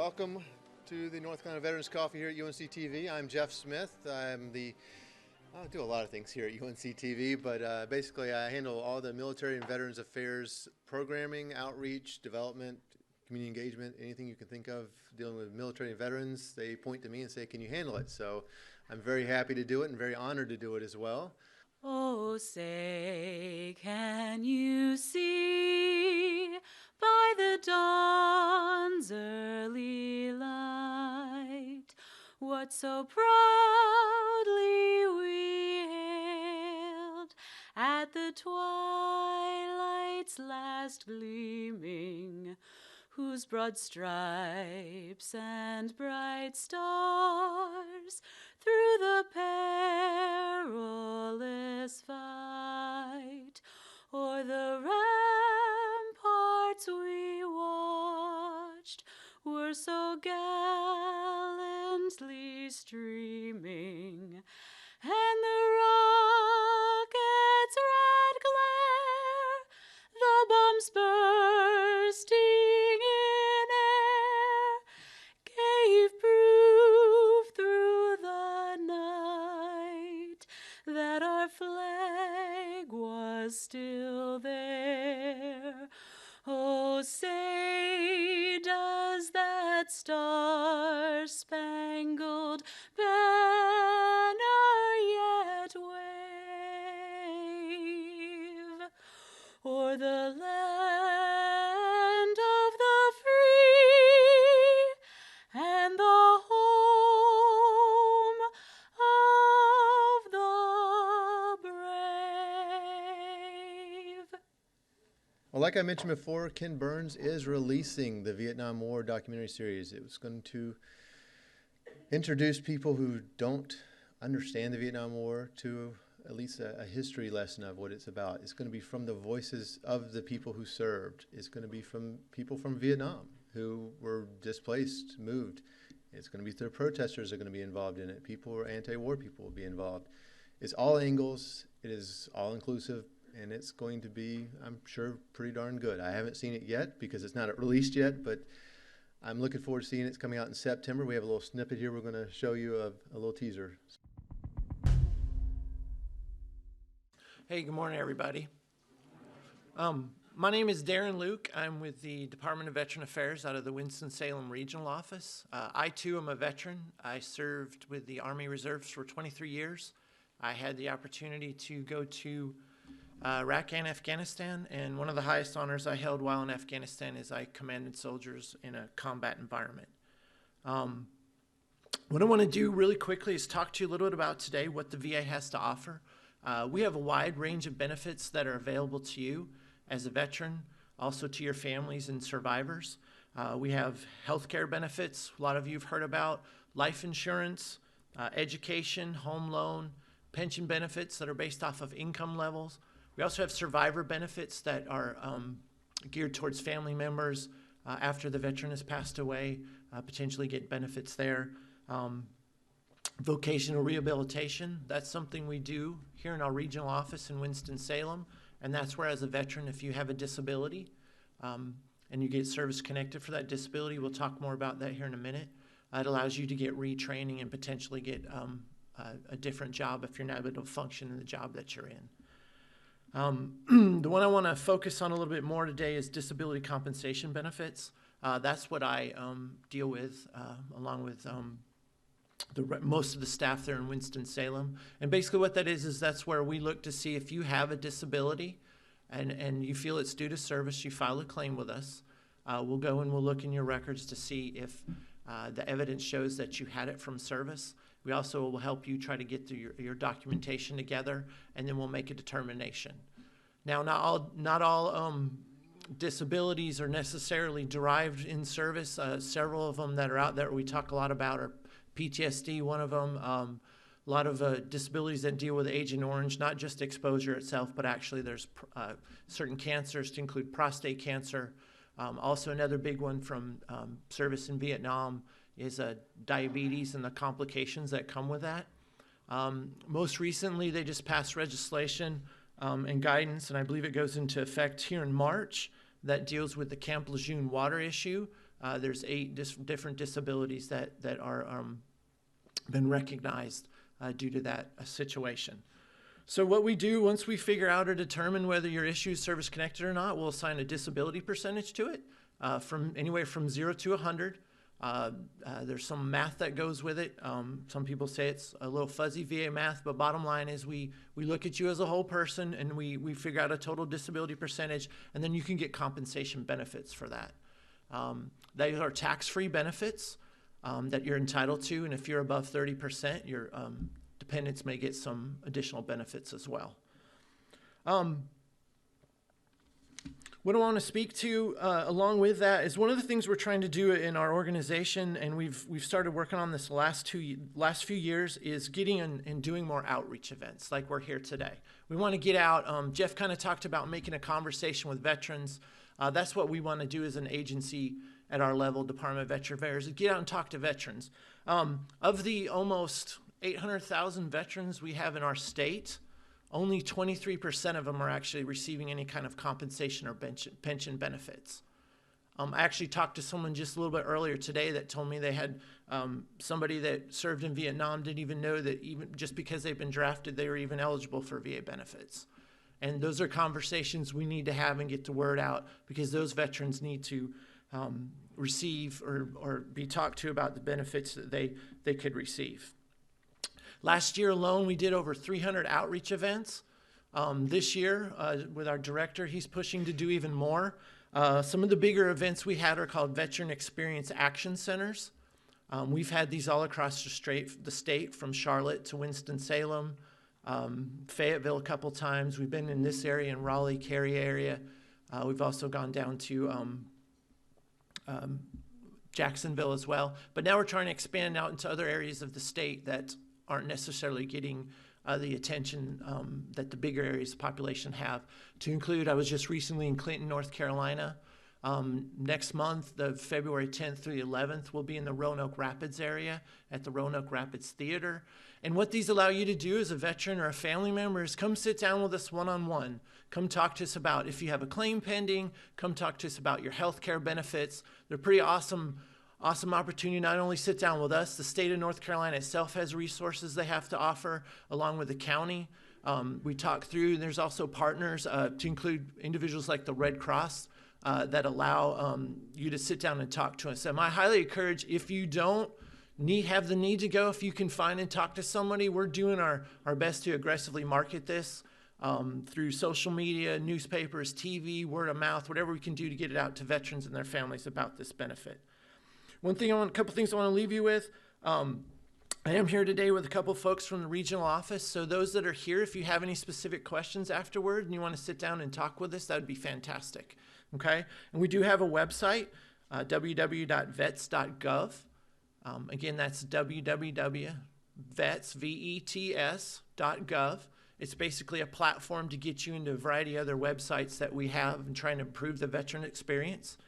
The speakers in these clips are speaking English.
Welcome to the North Carolina Veterans Coffee here at UNC-TV. I'm Jeff Smith. I do a lot of things here at UNC-TV, but basically I handle all the military and veterans affairs programming, outreach, development, community engagement, anything you can think of dealing with military and veterans. They point to me and say, can you handle it? So I'm very happy to do it and very honored to do it as well. Oh, say, can you see by the dawn's early light what so proudly we hailed at the twilight's last gleaming, whose broad stripes and bright stars through the perilous fight o'er the ramparts we watched were so gallantly streaming, and the rocket's red glare, the bombs bursting in air, gave proof through the night that our flag was still there. Oh, say, does that star-spangled banner yet wave o'er the land of the free and the home of the brave? Well, like I mentioned before, Ken Burns is releasing the Vietnam War documentary series. It was going to introduce people who don't understand the Vietnam War to at least a history lesson of what it's about. It's going to be from the voices of the people who served. It's going to be from people from Vietnam who were displaced, moved. It's going to be the protesters are going to be involved in it. People who are anti-war people will be involved. It's all angles. It is all inclusive. And it's going to be, I'm sure, pretty darn good. I haven't seen it yet because it's not released yet, but I'm looking forward to seeing it. It's coming out in September. We have a little snippet here. We're going to show you a little teaser. Hey, good morning, everybody. My name is Darren Luke. I'm with the Department of Veteran Affairs out of the Winston-Salem Regional Office. I, too, am a veteran. I served with the Army Reserves for 23 years. I had the opportunity to go to Iraq and Afghanistan, and one of the highest honors I held while in Afghanistan is I commanded soldiers in a combat environment. What I want to do really quickly is talk to you a little bit about today what the VA has to offer. We have a wide range of benefits that are available to you as a veteran, also to your families and survivors. We have health care benefits, a lot of you have heard about, life insurance, education, home loan, pension benefits that are based off of income levels. We also have survivor benefits that are geared towards family members after the veteran has passed away, potentially get benefits there. Vocational rehabilitation, that's something we do here in our regional office in Winston-Salem, and that's where as a veteran, if you have a disability and you get service connected for that disability, we'll talk more about that here in a minute. It allows you to get retraining and potentially get a different job if you're not able to function in the job that you're in. The one I want to focus on a little bit more today is disability compensation benefits. That's what I deal with along with most of the staff there in Winston-Salem. And basically what that is that's where we look to see if you have a disability and you feel it's due to service, you file a claim with us. We'll go and we'll look in your records to see if the evidence shows that you had it from service. We also will help you try to get through your documentation together, and then we'll make a determination. Now, not all disabilities are necessarily derived in service. Several of them that are out there we talk a lot about are PTSD, one of them. A lot of disabilities that deal with Agent Orange, not just exposure itself, but actually there's certain cancers to include prostate cancer. Also another big one from service in Vietnam is diabetes and the complications that come with that. Most recently, they just passed legislation and guidance, and I believe it goes into effect here in March, that deals with the Camp Lejeune water issue. There's 8 different disabilities that are been recognized due to that situation. So what we do once we figure out or determine whether your issue is service connected or not, we'll assign a disability percentage to it from anywhere from 0 to 100. There's some math that goes with it. Some people say it's a little fuzzy VA math, but bottom line is we look at you as a whole person and we figure out a total disability percentage, and then you can get compensation benefits for that. They are tax-free benefits that you're entitled to, and if you're above 30%, your dependents may get some additional benefits as well. What I want to speak to along with that is one of the things we're trying to do in our organization, and we've started working on this last few years, is getting and doing more outreach events like we're here today. We want to get out. Jeff kind of talked about making a conversation with veterans. That's what we want to do as an agency at our level, Department of Veteran Affairs, is get out and talk to veterans. Of the almost 800,000 veterans we have in our state, only 23% of them are actually receiving any kind of compensation or pension benefits. I actually talked to someone just a little bit earlier today that told me they had somebody that served in Vietnam didn't even know that even just because they've been drafted, they were even eligible for VA benefits. And those are conversations we need to have and get the word out, because those veterans need to receive or be talked to about the benefits that they could receive. Last year alone, we did over 300 outreach events. This year, with our director, he's pushing to do even more. Some of the bigger events we had are called Veteran Experience Action Centers. We've had these all across the state, from Charlotte to Winston-Salem, Fayetteville a couple times. We've been in this area, in Raleigh, Cary area. We've also gone down to Jacksonville as well. But now we're trying to expand out into other areas of the state that aren't necessarily getting the attention that the bigger areas of the population have. To include, I was just recently in Clinton, North Carolina. Next month, the February 10th through the 11th, we'll be in the Roanoke Rapids area at the Roanoke Rapids Theater. And what these allow you to do as a veteran or a family member is come sit down with us one-on-one. Come talk to us about if you have a claim pending. Come talk to us about your health care benefits. They're pretty awesome opportunity. Not only sit down with us, the state of North Carolina itself has resources they have to offer, along with the county. We talk through, there's also partners to include individuals like the Red Cross that allow you to sit down and talk to us. And I highly encourage, if you don't have the need to go, if you can find and talk to somebody, we're doing our best to aggressively market this through social media, newspapers, TV, word of mouth, whatever we can do to get it out to veterans and their families about this benefit. A couple things I want to leave you with. I am here today with a couple folks from the regional office. So those that are here, if you have any specific questions afterward and you want to sit down and talk with us, that would be fantastic. Okay? And we do have a website, www.vets.gov. Again, that's www.vets.gov. It's basically a platform to get you into a variety of other websites that we have and trying to improve the veteran experience,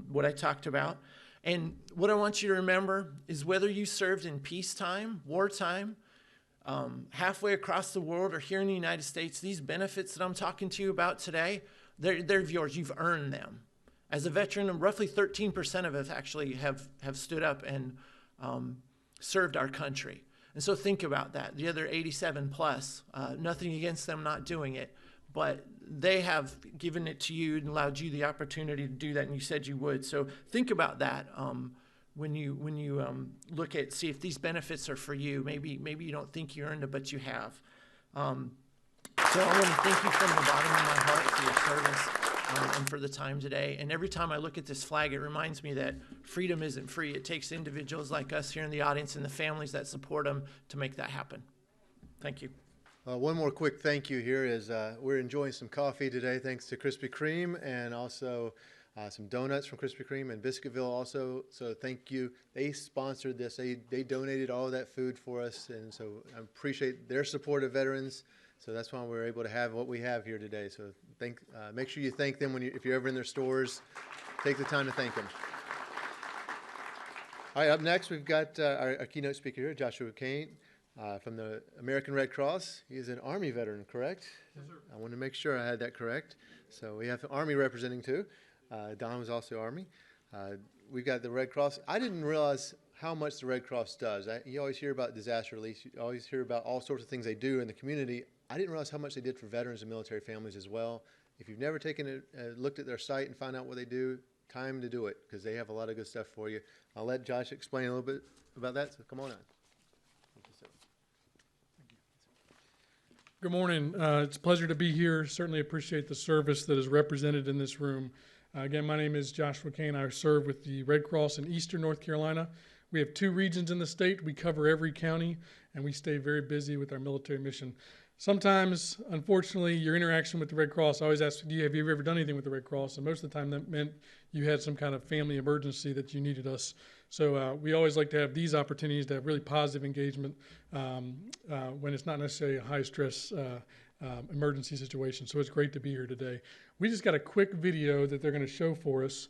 what I talked about. And what I want you to remember is whether you served in peacetime, wartime, halfway across the world, or here in the United States, these benefits that I'm talking to you about today, they're yours. You've earned them. As a veteran, roughly 13% of us actually have stood up and served our country. And so think about that. The other 87 plus, nothing against them not doing it, but they have given it to you and allowed you the opportunity to do that, and you said you would. So think about that when you look at, see if these benefits are for you. Maybe you don't think you earned it, but you have. So I want to thank you from the bottom of my heart for your service and for the time today. And every time I look at this flag, it reminds me that freedom isn't free. It takes individuals like us here in the audience and the families that support them to make that happen. Thank you. One more quick thank you here is we're enjoying some coffee today thanks to Krispy Kreme, and also some donuts from Krispy Kreme and Biscuitville also. So thank you. They sponsored this. They donated all of that food for us, and so I appreciate their support of veterans. So that's why we're able to have what we have here today. So make sure you thank them if you're ever in their stores. Take the time to thank them. All right, up next we've got our keynote speaker here, Joshua Kane. From the American Red Cross. He is an Army veteran, correct? Yes, sir. I wanted to make sure I had that correct. So we have the Army representing too. Don was also Army. We've got the Red Cross. I didn't realize how much the Red Cross does. You always hear about disaster relief. You always hear about all sorts of things they do in the community. I didn't realize how much they did for veterans and military families as well. If you've never looked at their site and found out what they do, time to do it, because they have a lot of good stuff for you. I'll let Josh explain a little bit about that, so come on on. Good morning. It's a pleasure to be here. Certainly appreciate the service that is represented in this room. Again, my name is Joshua Kane. I serve with the Red Cross in Eastern North Carolina. We have 2 regions in the state. We cover every county, and we stay very busy with our military mission. Sometimes, unfortunately, your interaction with the Red Cross, I always ask, have you ever done anything with the Red Cross? And most of the time that meant you had some kind of family emergency that you needed us. So we always like to have these opportunities to have really positive engagement when it's not necessarily a high-stress emergency situation. So it's great to be here today. We just got a quick video that they're going to show for us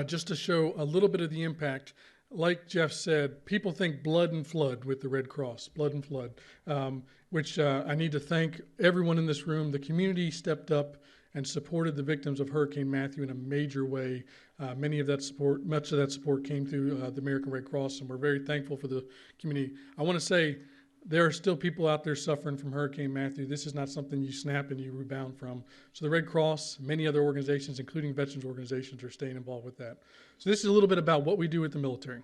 just to show a little bit of the impact. Like Jeff said, people think blood and flood with the Red Cross, blood and flood, which I need to thank everyone in this room. The community stepped up and supported the victims of Hurricane Matthew in a major way. Much of that support came through the American Red Cross, and we're very thankful for the community. I want to say there are still people out there suffering from Hurricane Matthew. This is not something you snap and you rebound from. So the Red Cross, many other organizations, including veterans organizations, are staying involved with that. So this is a little bit about what we do with the military.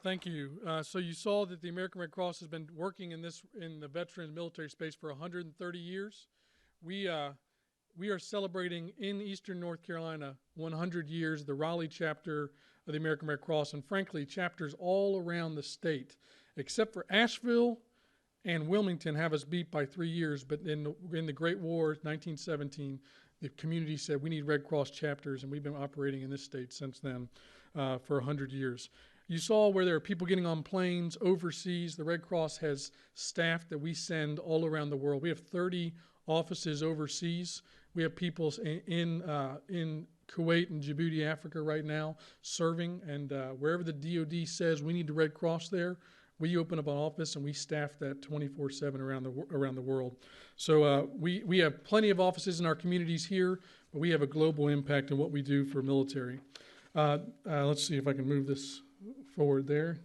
Thank you. So you saw that the American Red Cross has been working in the veteran military space for 130 years. We are celebrating in Eastern North Carolina 100 years, the Raleigh chapter of the American Red Cross, and frankly, chapters all around the state, except for Asheville and Wilmington have us beat by 3 years. But in the Great War, 1917, the community said we need Red Cross chapters, and we've been operating in this state since then for 100 years. You saw where there are people getting on planes overseas. The Red Cross has staff that we send all around the world. We have 30 offices overseas. We have people in Kuwait and Djibouti, Africa right now serving, and wherever the DOD says we need the Red Cross there, we open up an office and we staff that 24/7 around the world. So we have plenty of offices in our communities here, but we have a global impact in what we do for military. Let's see if I can move this forward there.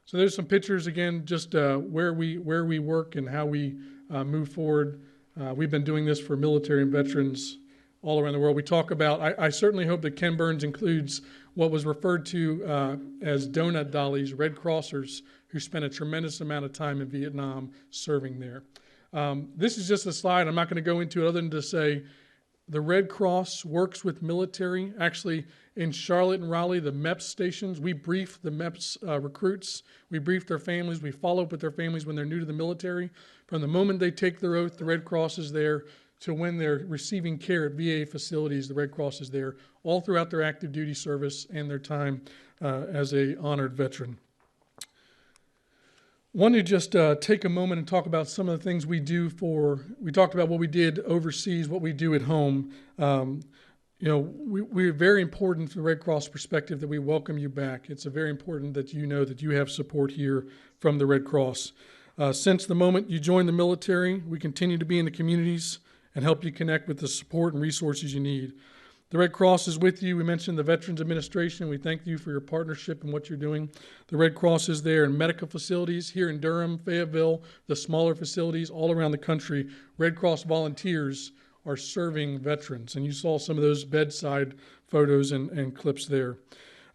So there's some pictures again, just where we work and how we move forward. We've been doing this for military and veterans all around the world. We talk about, I certainly hope that Ken Burns includes what was referred to as donut dollies, Red Crossers, who spent a tremendous amount of time in Vietnam serving there. This is just a slide. I'm not going to go into it other than to say the Red Cross works with military. Actually, in Charlotte and Raleigh, the MEPS stations, we brief the MEPS recruits. We brief their families. We follow up with their families when they're new to the military. From the moment they take their oath, the Red Cross is there, to when they're receiving care at VA facilities, the Red Cross is there, all throughout their active duty service and their time as a honored veteran. Want to just take a moment and talk about some of the things we do we talked about what we did overseas, what we do at home. We're very important from the Red Cross perspective that we welcome you back. It's very important that you know that you have support here from the Red Cross. Since the moment you joined the military, we continue to be in the communities and help you connect with the support and resources you need. The Red Cross is with you. We mentioned the Veterans Administration. We thank you for your partnership and what you're doing. The Red Cross is there in medical facilities here in Durham, Fayetteville, the smaller facilities all around the country. Red Cross volunteers are serving veterans, and you saw some of those bedside photos and clips there.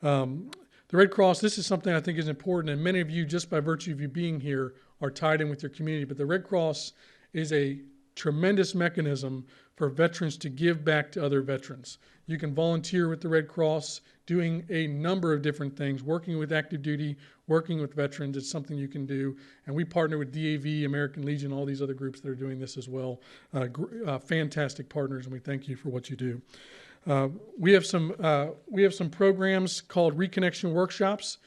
The Red Cross, this is something I think is important, and many of you, just by virtue of you being here, are tied in with your community. But the Red Cross is a tremendous mechanism for veterans to give back to other veterans. You can volunteer with the Red Cross doing a number of different things, working with active duty, working with veterans. It's something you can do. And we partner with DAV, American Legion, all these other groups that are doing this as well. Fantastic partners, and we thank you for what you do. We have some programs called Reconnection Workshops.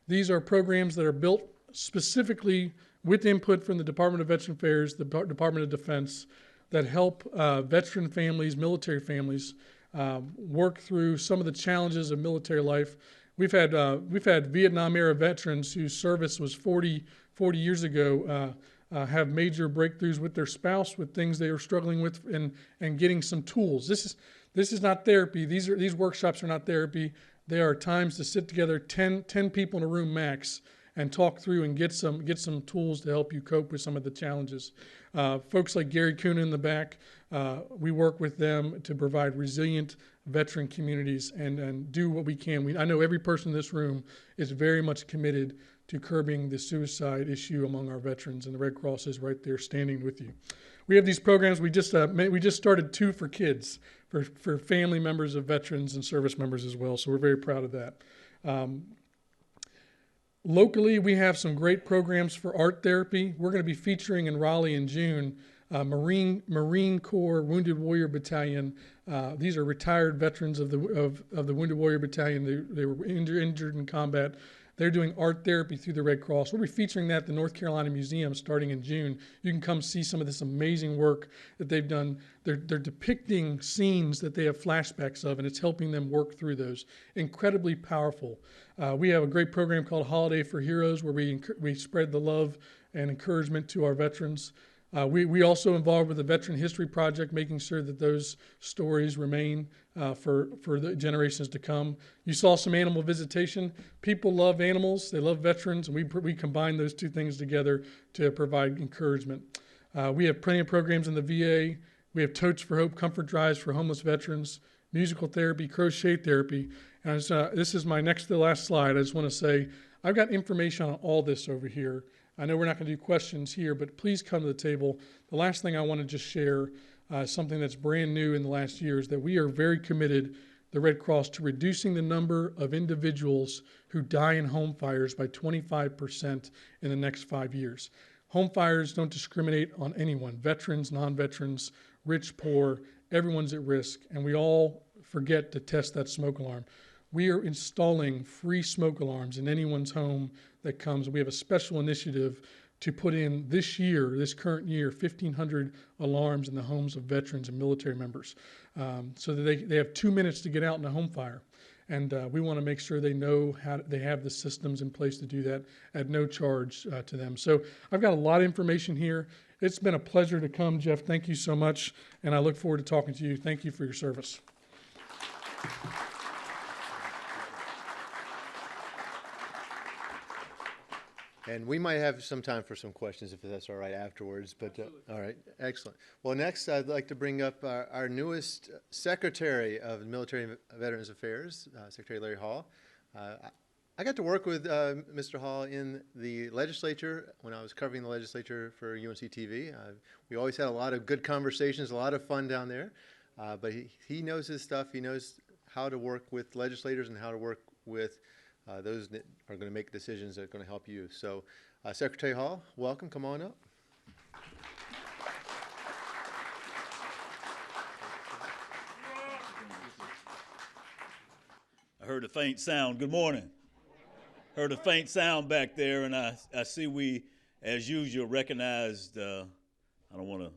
These are programs that are built specifically with input from the Department of Veteran Affairs, the Department of Defense, that help veteran families, military families, work through some of the challenges of military life. We've had Vietnam-era veterans whose service was 40 years ago have major breakthroughs with their spouse, with things they are struggling with, and getting some tools. This is not therapy. These workshops are not therapy. They are times to sit together, 10 people in a room max, and talk through and get some tools to help you cope with some of the challenges. Folks like Gary Kuhn in the back, we work with them to provide resilient veteran communities and do what we can. I know every person in this room is very much committed to curbing the suicide issue among our veterans, and the Red Cross is right there standing with you. We have these programs. We just started 2 for kids, for family members of veterans and service members as well, so we're very proud of that. Locally, we have some great programs for art therapy. We're going to be featuring in Raleigh in June Marine Corps Wounded Warrior Battalion. These are retired veterans of the Wounded Warrior Battalion. They were injured in combat. They're doing art therapy through the Red Cross. We'll be featuring that at the North Carolina Museum starting in June. You can come see some of this amazing work that they've done. They're depicting scenes that they have flashbacks of, and it's helping them work through those. Incredibly powerful. We have a great program called Holiday for Heroes, where we spread the love and encouragement to our veterans. We also involved with the Veteran History Project, making sure that those stories remain for the generations to come. You saw some animal visitation. People love animals. They love veterans, and we combine those 2 things together to provide encouragement. We have plenty of programs in the VA. We have Totes for Hope comfort drives for homeless veterans, musical therapy, crochet therapy. And this is my next to the last slide. I just want to say I've got information on all this over here. I know we're not going to do questions here, but please come to the table. The last thing I want to just share, something that's brand new in the last year, is that we are very committed, the Red Cross, to reducing the number of individuals who die in home fires by 25% in the next 5 years. Home fires don't discriminate on anyone, veterans, non-veterans, rich, poor, everyone's at risk, and we all forget to test that smoke alarm. We are installing free smoke alarms in anyone's home that comes. We have a special initiative to put in this current year, 1,500 alarms in the homes of veterans and military members, so that they have 2 minutes to get out in a home fire. And we want to make sure they know how they have the systems in place to do that at no charge to them. So I've got a lot of information here. It's been a pleasure to come, Jeff. Thank you so much, and I look forward to talking to you. Thank you for your service. And we might have some time for some questions if that's all right afterwards. But all right, excellent. Well, next I'd like to bring up our newest Secretary of Military and Veterans Affairs, Secretary Larry Hall. I got to work with Mr. Hall in the legislature when I was covering the legislature for UNC-TV. We always had a lot of good conversations, a lot of fun down there. But he knows his stuff. He knows how to work with legislators and how to work with those that are going to make decisions that are going to help you. So, Secretary Hall, welcome. Come on up. I heard a faint sound. Good morning. Heard a faint sound back there, and I see we, as usual, recognized, I don't want to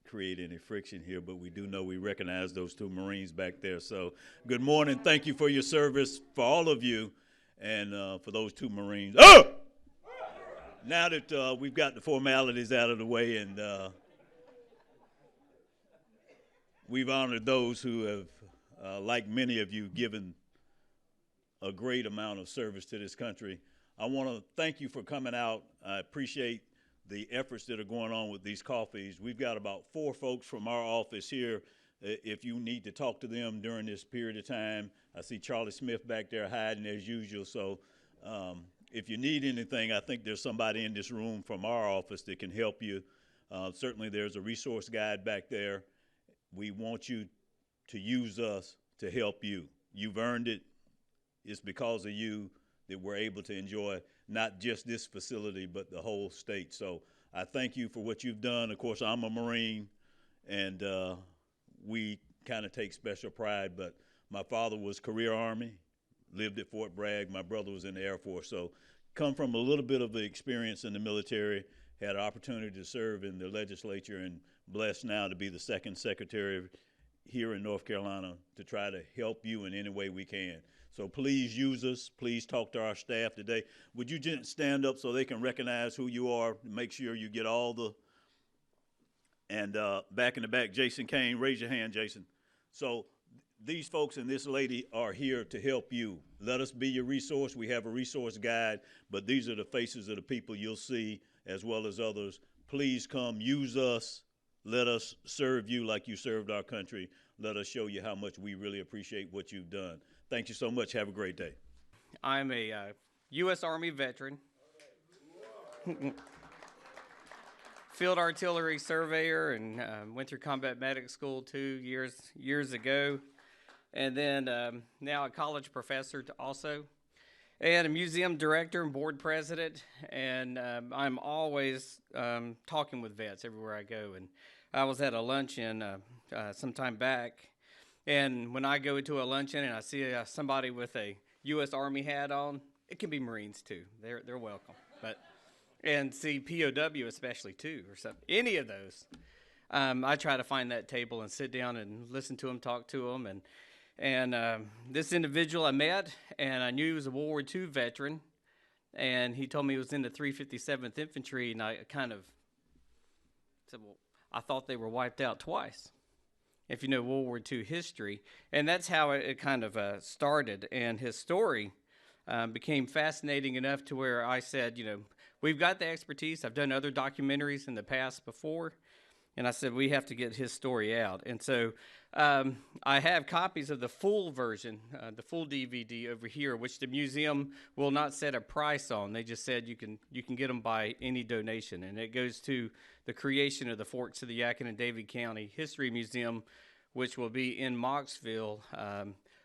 create any friction here, but we do know we recognize those two Marines back there. So good morning. Thank you for your service, for all of you, and for those two Marines. Oh! Now that we've got the formalities out of the way and we've honored those who have, like many of you, given a great amount of service to this country, I want to thank you for coming out. I appreciate the efforts that are going on with these coffees. We've got about 4 folks from our office here. If you need to talk to them during this period of time, I see Charlie Smith back there hiding as usual. So if you need anything, I think there's somebody in this room from our office that can help you. Certainly there's a resource guide back there. We want you to use us to help you. You've earned it. It's because of you that we're able to enjoy not just this facility, but the whole state. So I thank you for what you've done. Of course, I'm a Marine, and we kind of take special pride, but my father was career Army, lived at Fort Bragg. My brother was in the Air Force. So come from a little bit of the experience in the military, had an opportunity to serve in the legislature, and blessed now to be the second secretary here in North Carolina to try to help you in any way we can. So please use us. Please talk to our staff today. Would you just stand up so they can recognize who you are? Make sure you get all the, and back in the back, Jason Kane, raise your hand, Jason. So these folks and this lady are here to help you. Let us be your resource. We have a resource guide, but these are the faces of the people you'll see as well as others. Please come, use us. Let us serve you like you served our country. Let us show you how much we really appreciate what you've done. Thank you so much. Have a great day. I'm a U.S. Army veteran, field artillery surveyor, and went through combat medic school 2 years ago, and then now a college professor also, and a museum director and board president, and I'm always talking with vets everywhere I go. And I was at a luncheon some time back, and when I go to a luncheon and I see somebody with a U.S. Army hat on, it can be Marines too. They're welcome. And see POW especially too, or something. Any of those. I try to find that table and sit down and listen to them, talk to them. And this individual I met, and I knew he was a World War II veteran, and he told me he was in the 357th Infantry, and I kind of said, well, I thought they were wiped out twice, if you know World War II history. And that's how it kind of started. And his story became fascinating enough to where I said, you know, we've got the expertise. I've done other documentaries in the past before. And I said, we have to get his story out. And so I have copies of the full version, the full DVD over here, which the museum will not set a price on. They just said you can get them by any donation. And it goes to the creation of the Forks of the Yadkin and Davie County History Museum, which will be in Mocksville,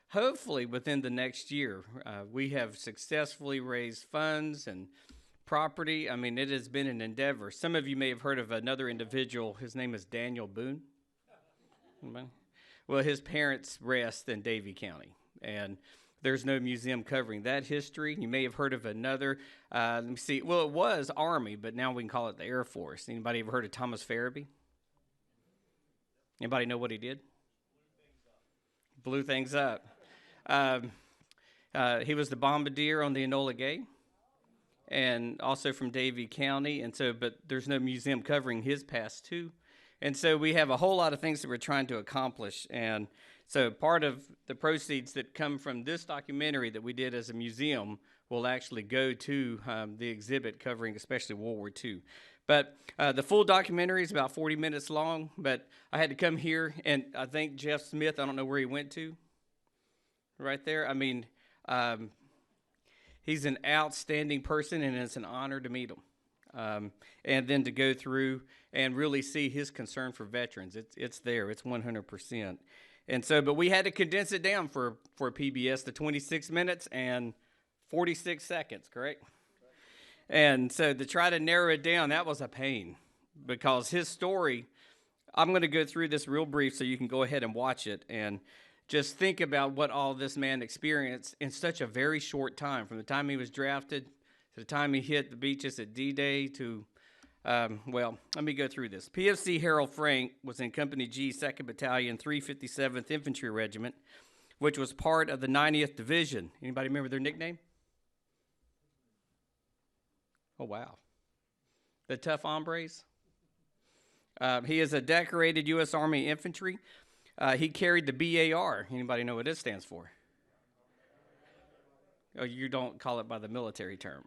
hopefully within the next year. We have successfully raised funds and property. I mean, it has been an endeavor. Some of you may have heard of another individual. His name is Daniel Boone. Well, his parents rest in Davie County, and there's no museum covering that history. You may have heard of another. Let me see. Well, it was Army, but now we can call it the Air Force. Anybody ever heard of Thomas Farabee? Anybody know what he did? Blew things up. He was the bombardier on the Enola Gay, and also from Davie County. And so, but there's no museum covering his past too. And so we have a whole lot of things that we're trying to accomplish. And so part of the proceeds that come from this documentary that we did as a museum will actually go to the exhibit covering especially World War II. But the full documentary is about 40 minutes long, but I had to come here, and I think Jeff Smith, I don't know where he went to, right there. I mean, he's an outstanding person, and it's an honor to meet him. And then to go through and really see his concern for veterans. It's there. It's 100%. And so, but we had to condense it down for PBS to 26 minutes and 46 seconds, correct? And so to try to narrow it down, that was a pain because his story, I'm going to go through this real brief so you can go ahead and watch it and just think about what all this man experienced in such a very short time, from the time he was drafted to the time he hit the beaches at D-Day to, well, let me go through this. PFC Harold Frank was in Company G, 2nd Battalion, 357th Infantry Regiment, which was part of the 90th Division. Anybody remember their nickname? Oh, wow. The Tough Hombres. He is a decorated U.S. Army infantry. He carried the BAR. Anybody know what it stands for? Oh, you don't call it by the military term.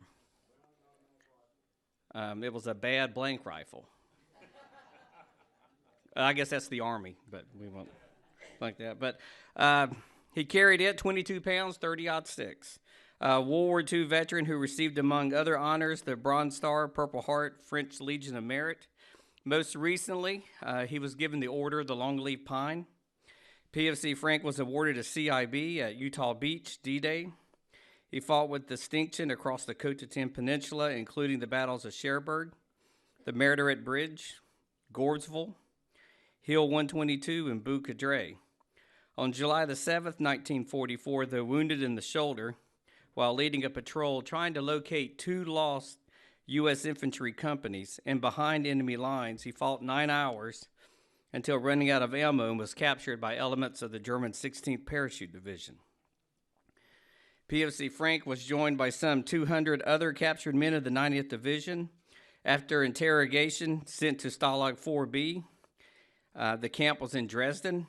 It was a bad blank rifle. I guess that's the Army, but we won't like that. But he carried it, 22 pounds, 30-06. World War II veteran who received, among other honors, the Bronze Star, Purple Heart, French Legion of Merit. Most recently, he was given the Order of the Longleaf Pine. PFC Frank was awarded a CIB at Utah Beach, D-Day. He fought with distinction across the Cotentin Peninsula, including the battles of Cherbourg, the Martyret Bridge, Gordesville, Hill 122, and Bou Cadre. On July the 7th, 1944, though wounded in the shoulder, while leading a patrol trying to locate 2 lost U.S. infantry companies and behind enemy lines, he fought 9 hours until running out of ammo and was captured by elements of the German 16th Parachute Division. PFC Frank was joined by some 200 other captured men of the 90th Division. After interrogation, sent to Stalag 4B. The camp was in Dresden,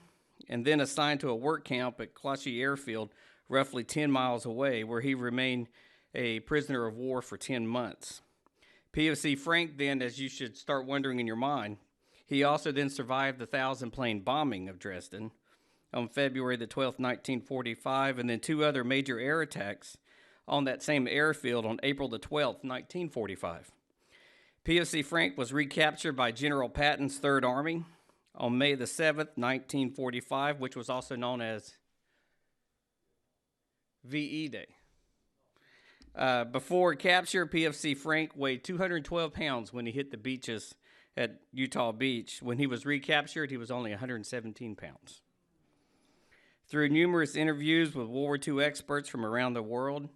and then assigned to a work camp at Clichy Airfield, roughly 10 miles away, where he remained a prisoner of war for 10 months. PFC Frank then, as you should start wondering in your mind, he also then survived the 1,000-plane bombing of Dresden on February the 12th, 1945, and then 2 other major air attacks on that same airfield on April the 12th, 1945. PFC Frank was recaptured by General Patton's Third Army on May the 7th, 1945, which was also known as VE Day. Before capture, PFC Frank weighed 212 pounds when he hit the beaches at Utah Beach. When he was recaptured, he was only 117 pounds. Through numerous interviews with World War II experts from around the world,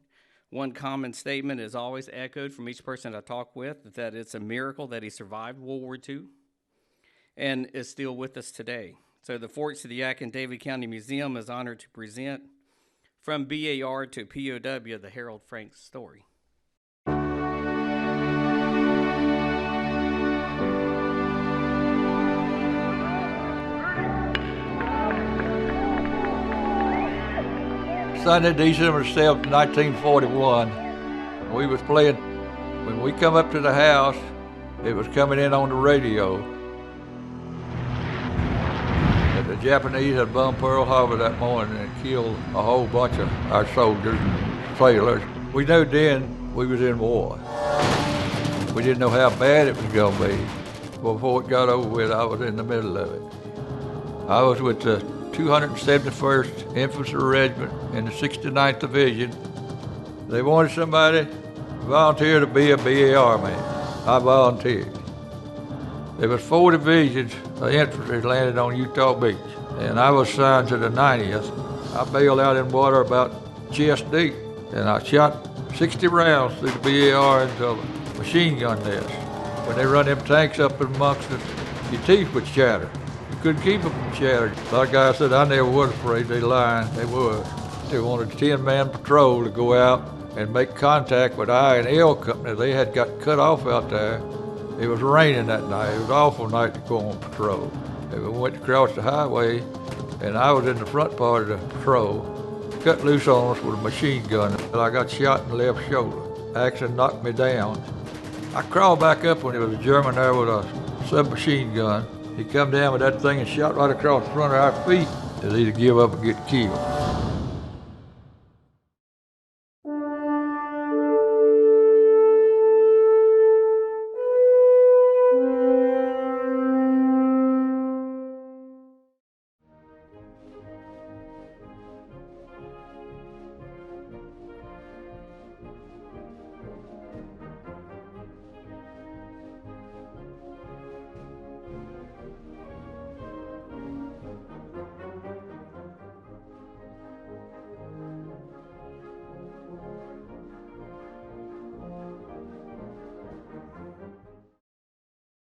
one common statement is always echoed from each person I talk with, that it's a miracle that he survived World War II and is still with us today. So the Fort Sediac and David County Museum is honored to present From BAR to POW, the Harold Frank story. Sunday, December 7th, 1941, we was playing. When we come up to the house, it was coming in on the radio that the Japanese had bombed Pearl Harbor that morning and killed a whole bunch of our soldiers and sailors. We knew then we was in war. We didn't know how bad it was going to be. Before it got over with, I was in the middle of it. I was with the 271st Infantry Regiment in the 69th Division. They wanted somebody to volunteer to be a BAR man. I volunteered. There was 4 divisions of infantry landed on Utah Beach, and I was assigned to the 90th. I bailed out in water about chest deep, and I shot 60 rounds through the BAR into a machine gun nest. When they run them tanks up amongst us, your teeth would shatter. Couldn't keep them from shattering. A lot of guys said I never was afraid. They lying. They was. They wanted a 10-man patrol to go out and make contact with I&L Company. They had got cut off out there. It was raining that night. It was an awful night to go on patrol. And we went across the highway, and I was in the front part of the patrol. cut loose on us with a machine gun. I got shot in the left shoulder. Accident knocked me down. I crawled back up when there was a German there with a submachine gun. He come down with that thing and shot right across the front of our feet. They'll either give up or get killed.